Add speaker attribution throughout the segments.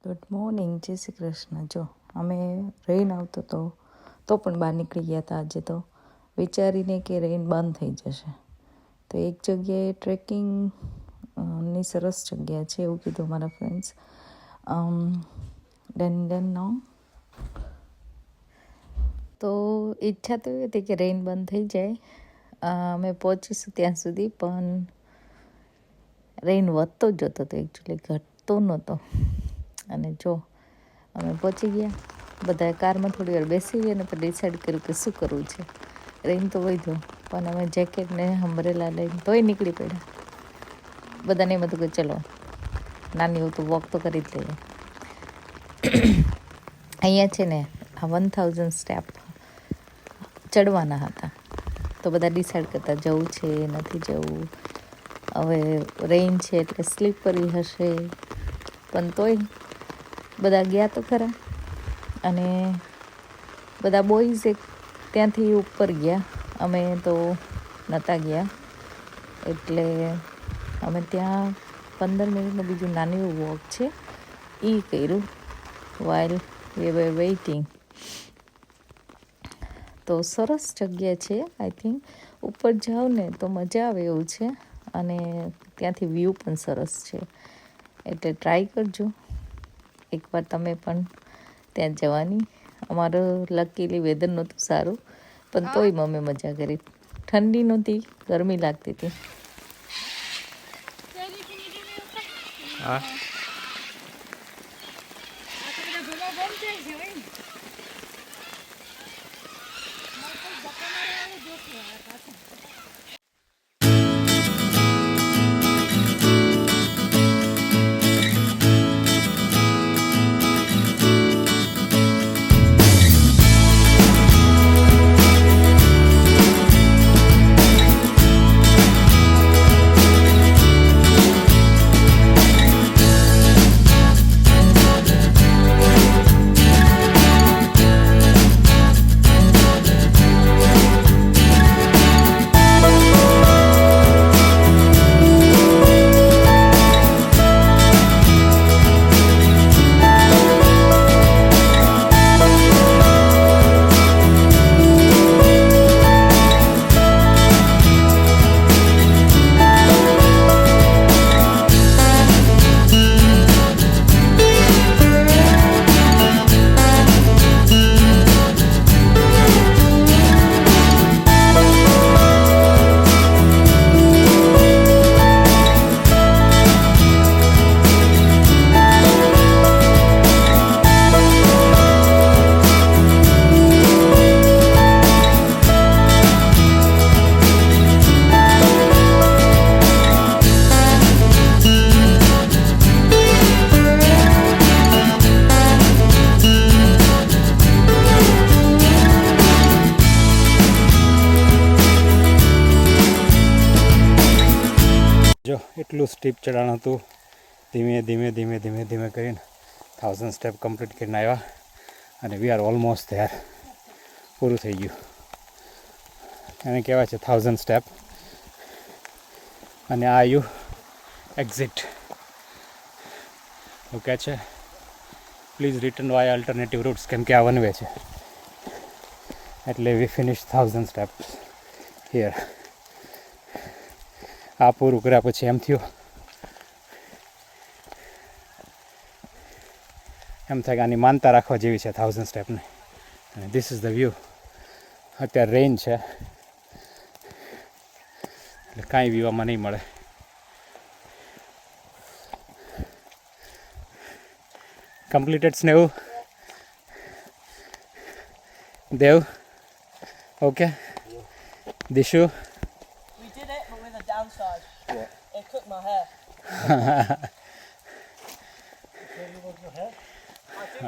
Speaker 1: Good morning, જય શ્રી કૃષ્ણ. જો અમે રેઇન આવતો તો પણ બહાર નીકળી ગયા હતા આજે, તો વિચારીને કે રેઇન બંધ થઈ જશે તો એક જગ્યાએ ટ્રેકિંગ ની સરસ જગ્યા છે એવું કીધું મારા ફ્રેન્ડ્સ. ડેન્ડનનો તો ઈચ્છા તો એવી હતી કે રેઇન બંધ થઈ જાય, અમે પહોંચીશું ત્યાં સુધી, પણ રેઇન વધતો જ જતો હતો, એકચ્યુઅલી ઘટતો નહોતો. અને જો અમે પહોંચી ગયા, બધા કારમાં થોડી વાર બેસી ગયા ને તો ડિસાઈડ કર્યું કે શું કરવું છે. રેઇન તો વધ્યો પણ અમે જેકેટને અમ્બ્રેલા લઈને તોય નીકળી પડ્યા. બધાને એમ હતું કે ચલો નાની હોય તો વોક તો કરી જ લઈએ. અહીંયા છે ને આ 1000 સ્ટેપ ચડવાના હતા, તો બધા ડિસાઈડ કરતા જવું છે નથી જવું. હવે રેઇન છે એટલે સ્લીપરી હશે, પણ તોય બધા ગયા તો ખરા. અને બધા બોયઝ એક ત્યાંથી ઉપર ગયા, અમે તો નહોતા ગયા. એટલે અમે ત્યાં 15 મિનિટનું બીજું નાનું એવું વોક છે એ કર્યું વાઇલ વી વર વેઇટિંગ. તો સરસ જગ્યા છે. આઈ થિંક ઉપર જાઓ ને તો મજા આવે એવું છે, અને ત્યાંથી વ્યૂ પણ સરસ છે. એટલે ટ્રાય કરજો એકવાર તમે પણ ત્યાં જવાની. અમારું લકીલી વેધર નહોતું સારું, પણ તોય મમ્મી મજા કરી. ઠંડી નહોતી, ગરમી લાગતી હતી.
Speaker 2: હા જો એટલું સ્ટીપ ચઢાણ હતું. ધીમે ધીમે ધીમે ધીમે ધીમે કરીને 1000 સ્ટેપ કમ્પ્લીટ કરીને આવ્યા, અને વી આર ઓલમોસ્ટ ધેર. પૂરું થઈ ગયું. એને કહેવાય છે 1000 સ્ટેપ. અને આ આવ્યું એક્ઝિટ. ઓકે છે, please return via alternative routes, કેમ કે આ વન વે છે. એટલે વી ફિનિશ 1000 સ્ટેપ્સ હિયર. આ પૂરું કર્યા પછી એમ થયું, એમ થાય કે આની માનતા રાખવા જેવી છે 1000 સ્ટેપને. અને ધીસ ઇઝ ધ વ્યૂ. અત્યારે રેઇન છે એટલે કાંઈ વ્યૂ આમાં નહીં મળે. કમ્પ્લીટેડ સ્નેહુ દેવ. ઓકે દિશુ.
Speaker 3: We did it, but with a downside. What? It clipped my hair.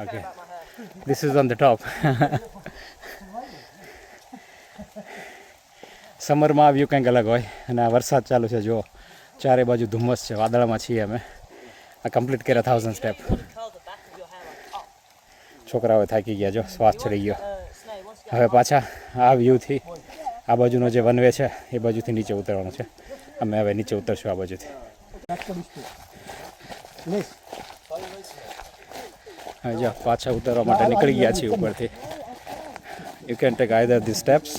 Speaker 2: Okay. This is on the top. સમરમાં આ વ્યૂ કંઈક અલગ હોય, અને આ વરસાદ ચાલુ છે. જો ચારે બાજુ ધુમ્મસ છે, વાદળામાં છીએ અમે. આ કમ્પ્લીટ કર્યા 1000 સ્ટેપ. છોકરાઓ થાકી ગયા, જો શ્વાસ ચડી ગયો. હવે પાછા આ વ્યૂથી આ બાજુનો જે વન વે છે એ બાજુથી નીચે ઉતરવાનું છે. અમે હવે નીચે ઉતરશું આ બાજુથી. જો પાછા ઉતરવા માટે નીકળી ગયા છીએ ઉપરથી. You can take either the steps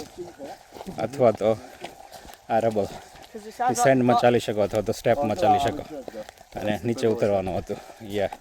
Speaker 2: અથવા તો આ રબર ડિસેન્ડમાં ચાલી શકો અથવા તો સ્ટેપમાં ચાલી શકો. અને નીચે ઉતરવાનું હતું. યા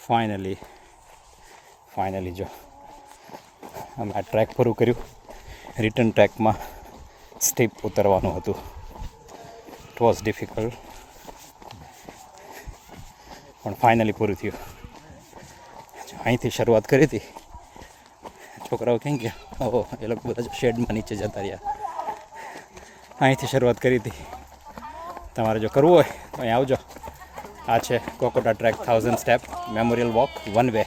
Speaker 2: ફાઇનલી જો અમે આ ટ્રેક પૂરું કર્યું. રિટર્ન ટ્રેકમાં સ્ટીપ ઉતરવાનું હતું. ઇટ વોઝ ડિફિકલ્ટ પણ ફાઇનલી પૂરું થયું. અહીંથી શરૂઆત કરી હતી. છોકરાઓ ક્યાં ગયા? ઓહો, એ લોકો બધા શેડમાં નીચે જતા રહ્યા. અહીંથી શરૂઆત કરી હતી. તમારે જો કરવું હોય તો અહીં આવજો. આ છે કોકોડા track 1000 step memorial walk one way.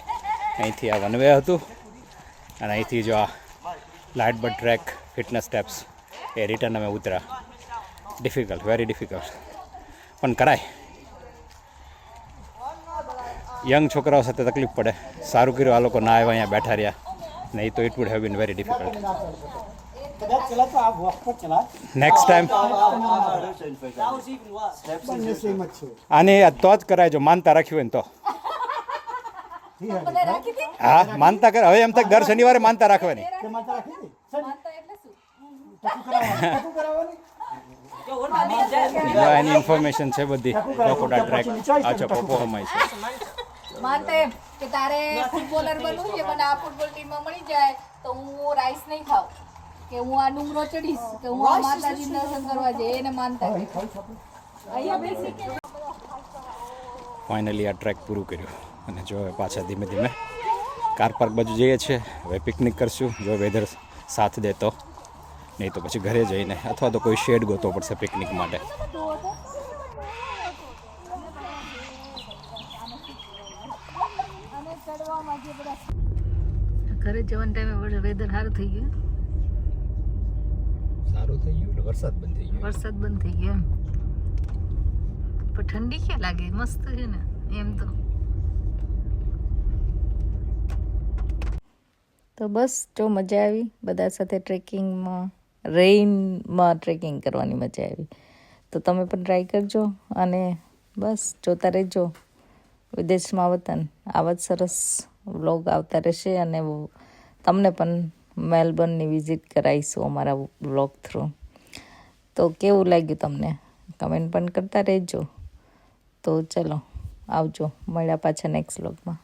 Speaker 2: અહીંથી આ વન વે હતું અને અહીંથી જો આ લાઇટબર્ડ ટ્રેક ફિટનેસ સ્ટેપ્સ એ રિટર્ન અમે ઉતર્યા. ડિફિકલ્ટ, વેરી ડિફિકલ્ટ, પણ કરાય. યંગ છોકરાઓ સાથે તકલીફ પડે. સારું કર્યું આ લોકો ના આવ્યા, અહીંયા બેઠા રહ્યા. નહીં તો it would have been very difficult. Next time
Speaker 3: That was even worse.
Speaker 2: આને તો જ કરાય જો માનતા રાખ્યું હોય ને તો. હા, માનતા કરે. હવે એમ થાય દર શનિવારે માનતા રાખવાની.
Speaker 3: Yo, what about these jets?
Speaker 2: જો એની ઇન્ફોર્મેશન છે બધી. કોકોડા ટ્રેક આ છે પપ્પોમાં છે.
Speaker 1: માનતે કે તારે ફૂટબોલર બનવું છે, મને આ ફૂટબોલ ટીમમાં મળી જાય તો હું રાઈસ નહીં ખાઉં, કે હું આ ડુંગરો ચડીશ, કે હું આ માતાજી દર્શન કરવા જઈએ. એને માનતા અહીંયા બેસી કે
Speaker 2: ફાઇનલી આ ટ્રેક પૂરું કર્યું અને જો હવે પાછા ધીમે ધીમે કાર પાર્ક બાજુ જઈએ છીએ. હવે પિકનિક કરશું જો વેધર સાથ દે તો. નહીં તો પછી ઘરે જઈને અથવા તો કોઈ શેડ ગોતવો પડશે પિકનિક માટે.
Speaker 1: ઘરે જવાના ટાઈમે વેધર સારું થઈ ગયું.
Speaker 2: સારું થઈ ગયું એટલે વરસાદ બંધ થઈ ગયો.
Speaker 1: વરસાદ બંધ થઈ ગયો એમ. પણ ઠંડી ક્યાં લાગે? મસ્ત છે ને એમ તો બસ જો મજા આવી બધા સાથે ટ્રેકિંગમાં. રેઇનમાં ટ્રેકિંગ કરવાની મજા આવી. તો તમે પણ ટ્રાય કરજો અને બસ જોતા રહેજો વિદેશમાં વતન. આવા જ સરસ વ્લોગ આવતા રહેશે અને તમને પણ મેલબર્નની વિઝિટ કરાવીશું અમારા વ્લોગ થ્રુ. તો કેવું લાગ્યું તમને કમેન્ટ પણ કરતા રહેજો. તો ચલો આવજો, મળ્યા પાછા નેક્સ્ટ વ્લોગમાં.